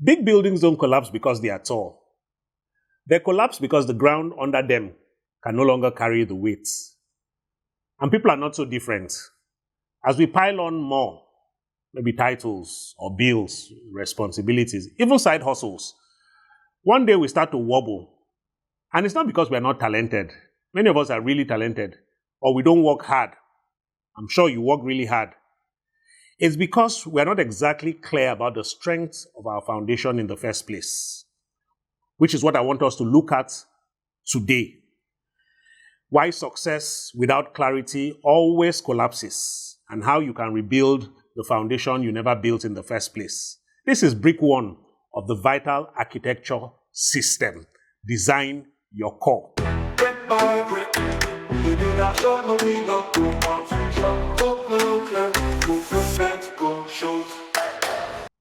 Big buildings don't collapse because they are tall. They collapse because the ground under them can no longer carry the weight. And people are not so different. As we pile on more, maybe titles or bills, responsibilities, even side hustles, one day we start to wobble. And it's not because we're not talented. Many of us are really talented, or we don't work hard. I'm sure you work really hard. It's because we're not exactly clear about the strength of our foundation in the first place, which is what I want us to look at today. Why success without clarity always collapses, and how you can rebuild the foundation you never built in the first place. This is brick one of the V.I.T.A.L Architecture System. Design your core.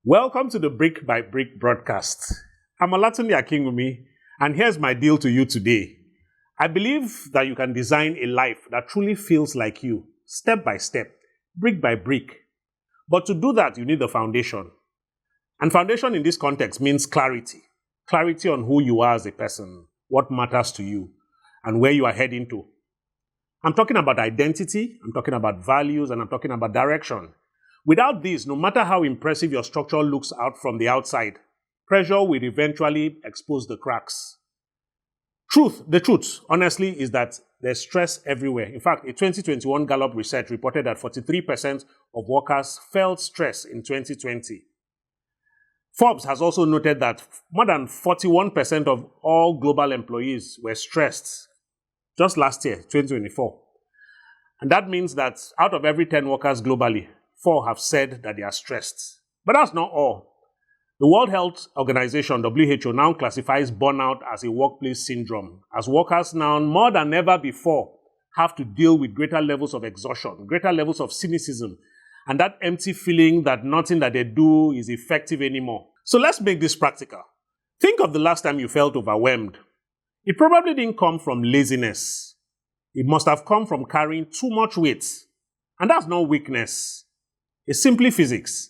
Welcome to the Brick by Brick broadcast. I'm Olatunde Akinwunmi, and here's my deal to you today. I believe that you can design a life that truly feels like you, step by step, brick by brick. But to do that, you need a foundation. And foundation in this context means clarity. Clarity on who you are as a person, what matters to you, and where you are heading to. I'm talking about identity, I'm talking about values, and I'm talking about direction. Without this, no matter how impressive your structure looks out from the outside, pressure will eventually expose the cracks. The truth, honestly, is that there's stress everywhere. In fact, a 2021 Gallup research reported that 43% of workers felt stress in 2020. Forbes has also noted that more than 41% of all global employees were stressed just last year, 2024. And that means that out of every 10 workers globally, 4 have said that they are stressed. But that's not all. The World Health Organization, WHO, now classifies burnout as a workplace syndrome, as workers now, more than ever before, have to deal with greater levels of exhaustion, greater levels of cynicism, and that empty feeling that nothing that they do is effective anymore. So let's make this practical. Think of the last time you felt overwhelmed. It probably didn't come from laziness. It must have come from carrying too much weight. And that's not weakness. It's simply physics.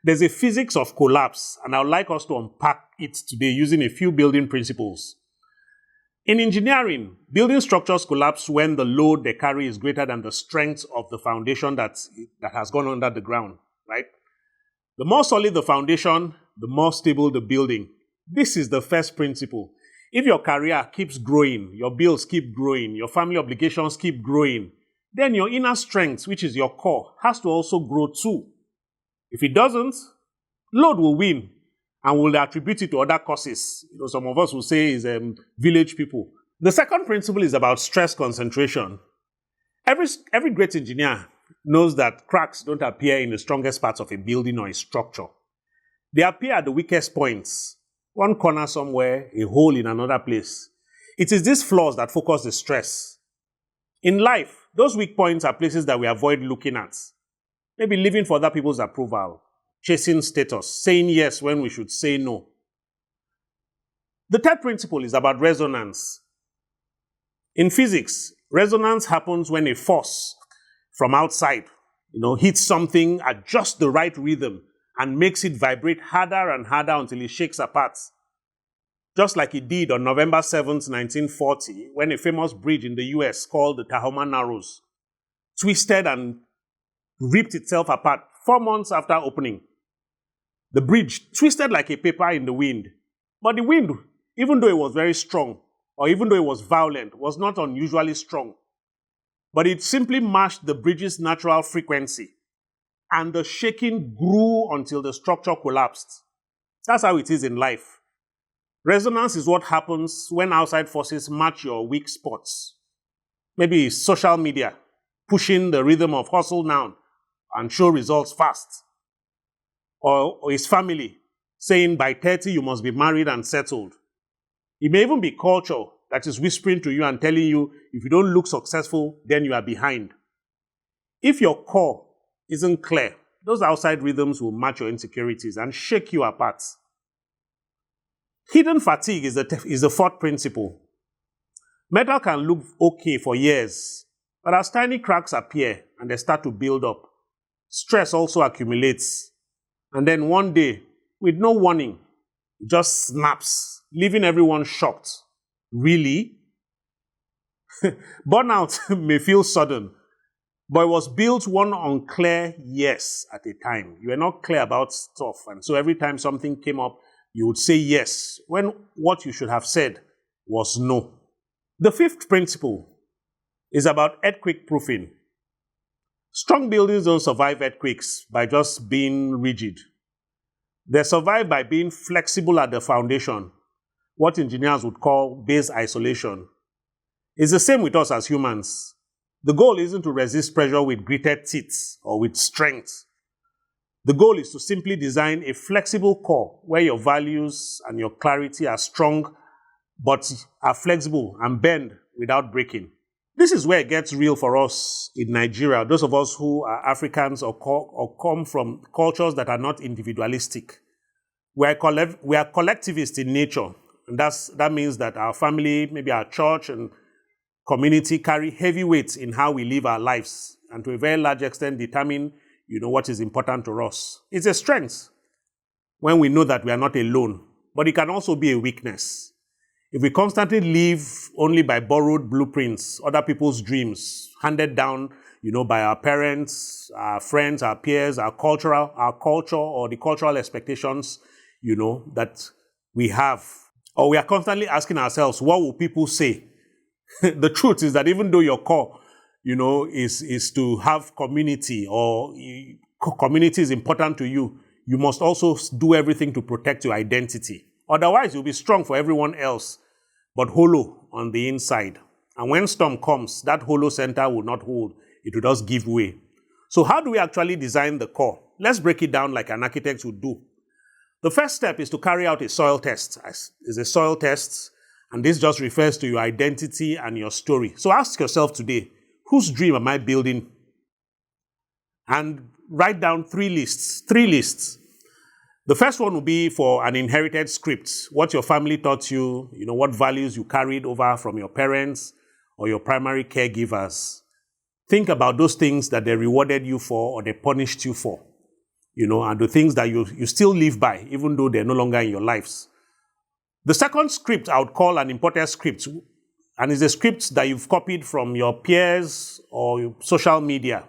There's a physics of collapse, and I would like us to unpack it today using a few building principles. In engineering, building structures collapse when the load they carry is greater than the strength of the foundation that has gone under the ground, right? The more solid the foundation, the more stable the building. This is the first principle. If your career keeps growing, your bills keep growing, your family obligations keep growing, then your inner strength, which is your core, has to also grow too. If it doesn't, load will win and will attribute it to other causes. Some of us will say is village people. The second principle is about stress concentration. Every great engineer knows that cracks don't appear in the strongest parts of a building or a structure. They appear at the weakest points, one corner somewhere, a hole in another place. It is these flaws that focus the stress. In life, those weak points are places that we avoid looking at. Maybe living for other people's approval, chasing status, saying yes when we should say no. The third principle is about resonance. In physics, resonance happens when a force from outside, hits something at just the right rhythm and makes it vibrate harder and harder until it shakes apart. Just like it did on November 7th, 1940, when a famous bridge in the US called the Tahoma Narrows twisted and ripped itself apart 4 months after opening. The bridge twisted like a paper in the wind. But the wind, even though it was very strong, or even though it was violent, was not unusually strong. But it simply matched the bridge's natural frequency. And the shaking grew until the structure collapsed. That's how it is in life. Resonance is what happens when outside forces match your weak spots. Maybe social media, pushing the rhythm of hustle now and show results fast. Or his family saying by 30 you must be married and settled. It may even be culture that is whispering to you and telling you if you don't look successful, then you are behind. If your core isn't clear, those outside rhythms will match your insecurities and shake you apart. Hidden fatigue is the fourth principle. Metal can look okay for years, but as tiny cracks appear and they start to build up, stress also accumulates. And then one day, with no warning, It just snaps, leaving everyone shocked. Really? Burnout may feel sudden, but it was built one unclear yes at a time. You were not clear about stuff, and so every time something came up, you would say yes, when what you should have said was no. The fifth principle is about earthquake proofing. Strong buildings don't survive earthquakes by just being rigid. They survive by being flexible at the foundation, what engineers would call base isolation. It's the same with us as humans. The goal isn't to resist pressure with gritted teeth or with strength. The goal is to simply design a flexible core where your values and your clarity are strong but are flexible and bend without breaking. This is where it gets real for us in Nigeria, those of us who are Africans or come from cultures that are not individualistic. We are collectivist in nature. And that means that our family, maybe our church and community carry heavy weight in how we live our lives and to a very large extent determine, what is important to us. It's a strength when we know that we are not alone, but it can also be a weakness. If we constantly live only by borrowed blueprints, other people's dreams, handed down, by our parents, our friends, our peers, our culture, or the cultural expectations, that we have, or we are constantly asking ourselves, what will people say? The truth is that even though your core, is to have community or community is important to you, you must also do everything to protect your identity. Otherwise, you'll be strong for everyone else, but hollow on the inside. And when storm comes, that hollow center will not hold. It will just give way. So how do we actually design the core? Let's break it down like an architect would do. The first step is to carry out a soil test. It's a soil test, and this just refers to your identity and your story. So ask yourself today, whose dream am I building? And write down three lists. The first one will be for an inherited script, what your family taught you, what values you carried over from your parents or your primary caregivers. Think about those things that they rewarded you for or they punished you for, and the things that you still live by, even though they're no longer in your lives. The second script I would call an imported script, and it's a script that you've copied from your peers or social media.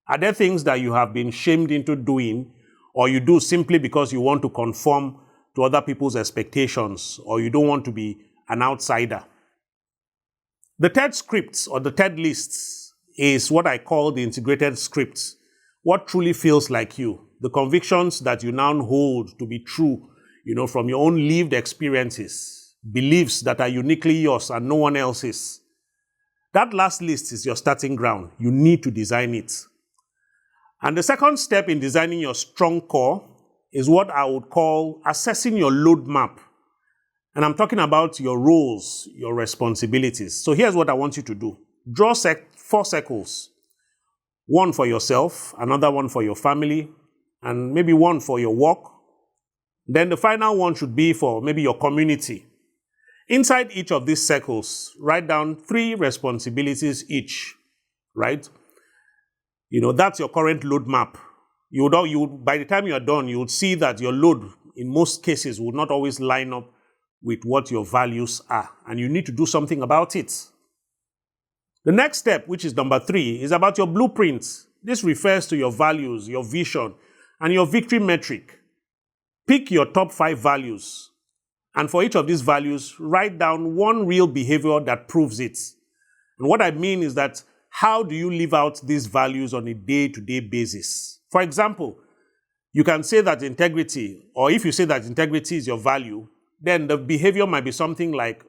Are there things that you have been shamed into doing, or you do simply because you want to conform to other people's expectations, or you don't want to be an outsider? The third script, or the third list, is what I call the integrated script. What truly feels like you, the convictions that you now hold to be true, from your own lived experiences, beliefs that are uniquely yours and no one else's. That last list is your starting ground. You need to design it. And the second step in designing your strong core is what I would call assessing your load map. And I'm talking about your roles, your responsibilities. So here's what I want you to do. Draw 4 circles. One for yourself, another one for your family, and maybe one for your work. Then the final one should be for maybe your community. Inside each of these circles, write down 3 responsibilities each, right? That's your current load map. By the time you're done, you would see that your load, in most cases, would not always line up with what your values are. And you need to do something about it. The next step, which is number 3, is about your blueprint. This refers to your values, your vision, and your victory metric. Pick your top 5 values. And for each of these values, write down one real behavior that proves it. And what I mean is that how do you live out these values on a day-to-day basis? For example, you can say that integrity, or if you say that integrity is your value, then the behavior might be something like,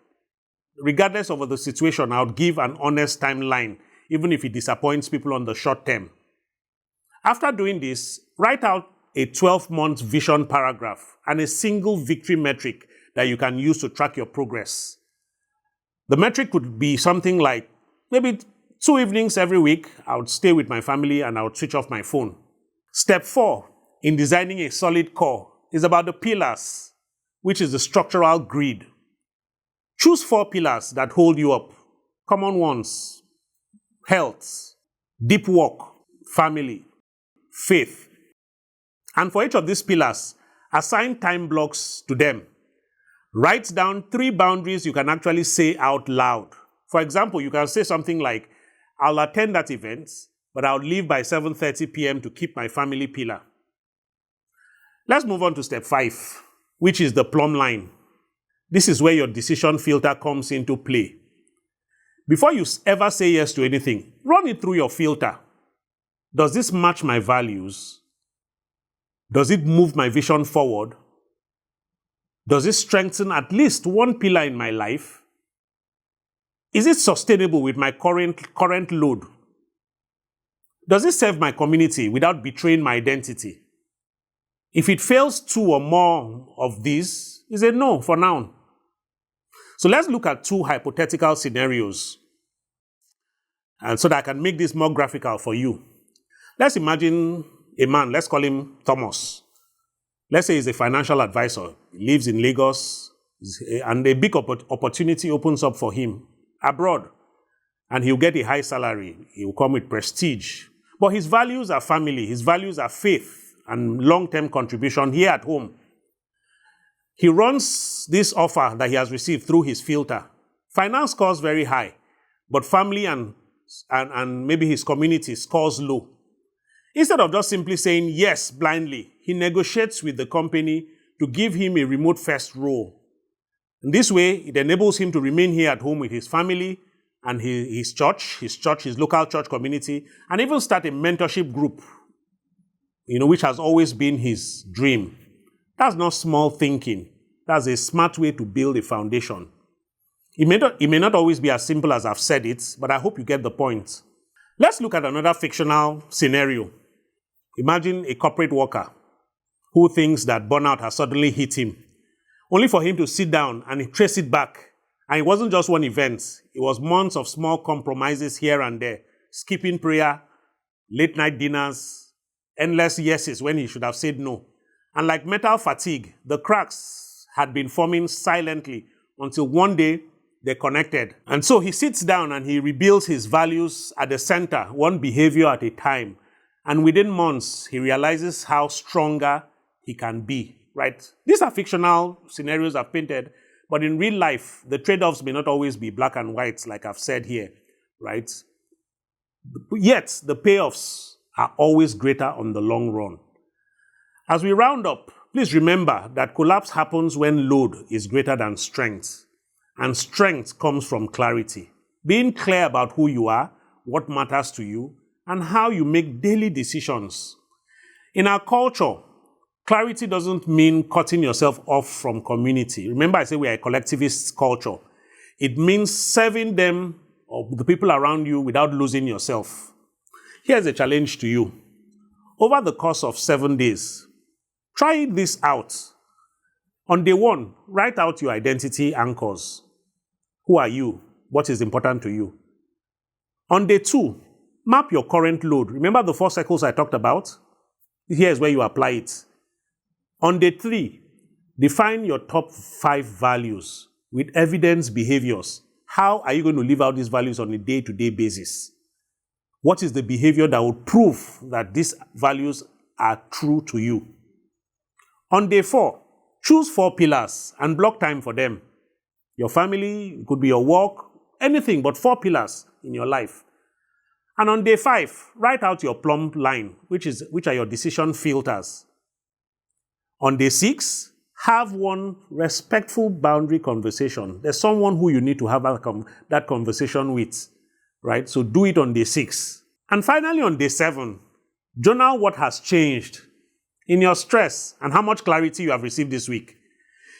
regardless of the situation, I would give an honest timeline, even if it disappoints people on the short term. After doing this, write out a 12-month vision paragraph and a single victory metric that you can use to track your progress. The metric could be something like, maybe 2 evenings every week, I would stay with my family and I would switch off my phone. Step 4 in designing a solid core is about the pillars, which is the structural grid. Choose 4 pillars that hold you up. Common ones: health, deep work, family, faith. And for each of these pillars, assign time blocks to them. Write down 3 boundaries you can actually say out loud. For example, you can say something like, I'll attend that event, but I'll leave by 7:30 p.m. to keep my family pillar. Let's move on to step 5, which is the plumb line. This is where your decision filter comes into play. Before you ever say yes to anything, run it through your filter. Does this match my values? Does it move my vision forward? Does it strengthen at least one pillar in my life? Is it sustainable with my current load? Does it serve my community without betraying my identity? If it fails 2 or more of these, it's a no for now. So let's look at 2 hypothetical scenarios, and so that I can make this more graphical for you. Let's imagine a man, let's call him Thomas. Let's say he's a financial advisor. He lives in Lagos, and a big opportunity opens up for him abroad. And he'll get a high salary. He'll come with prestige. But his values are family. His values are faith and long-term contribution here at home. He runs this offer that he has received through his filter. Finance scores very high, but family and maybe his community scores low. Instead of just simply saying yes blindly, he negotiates with the company to give him a remote first role. In this way, it enables him to remain here at home with his family and his local church community, and even start a mentorship group, which has always been his dream. That's not small thinking. That's a smart way to build a foundation. It may not always be as simple as I've said it, but I hope you get the point. Let's look at another fictional scenario. Imagine a corporate worker who thinks that burnout has suddenly hit him, only for him to sit down and trace it back. And it wasn't just one event. It was months of small compromises here and there, skipping prayer, late night dinners, endless yeses when he should have said no. And like metal fatigue, the cracks had been forming silently until one day they connected. And so he sits down and he rebuilds his values at the center, one behavior at a time. And within months, he realizes how stronger he can be, right? These are fictional scenarios I've painted, but in real life, the trade-offs may not always be black and white, like I've said here, right? Yet, the payoffs are always greater on the long run. As we round up, please remember that collapse happens when load is greater than strength. And strength comes from clarity. Being clear about who you are, what matters to you, and how you make daily decisions. In our culture, clarity doesn't mean cutting yourself off from community. Remember, I say we are a collectivist culture. It means serving them or the people around you without losing yourself. Here's a challenge to you. Over the course of 7 days, try this out. On day 1, write out your identity anchors. Who are you? What is important to you? On day 2, map your current load. Remember the 4 circles I talked about? Here's where you apply it. On day 3, define your top 5 values with evidence behaviors. How are you going to live out these values on a day-to-day basis? What is the behavior that will prove that these values are true to you? On day 4, choose 4 pillars and block time for them. Your family, it could be your work, anything but 4 pillars in your life. And on day 5, write out your plumb line, which are your decision filters. On day 6, have one respectful boundary conversation. There's someone who you need to have that conversation with, right? So do it on day 6. And finally, on day 7, journal what has changed in your stress and how much clarity you have received this week.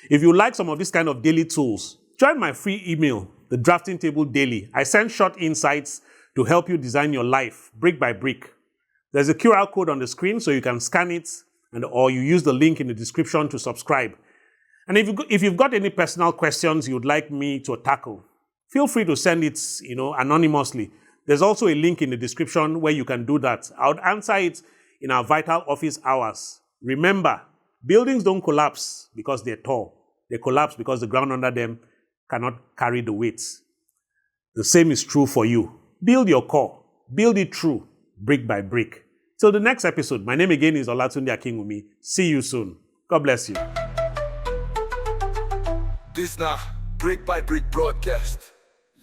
If you like some of these kind of daily tools, join my free email, the Drafting Table Daily. I send short insights to help you design your life brick by brick. There's a QR code on the screen so you can scan it, or you use the link in the description to subscribe. And if you've got any personal questions you would like me to tackle, feel free to send it, anonymously. There's also a link in the description where you can do that. I would answer it in our V.I.T.A.L office hours. Remember, buildings don't collapse because they're tall. They collapse because the ground under them cannot carry the weight. The same is true for you. Build your core. Build it through, brick by brick. Till the next episode, my name again is Olatunde Akinwunmi. See you soon. God bless you. This now, brick by brick broadcast.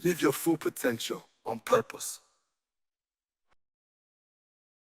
Live your full potential on purpose.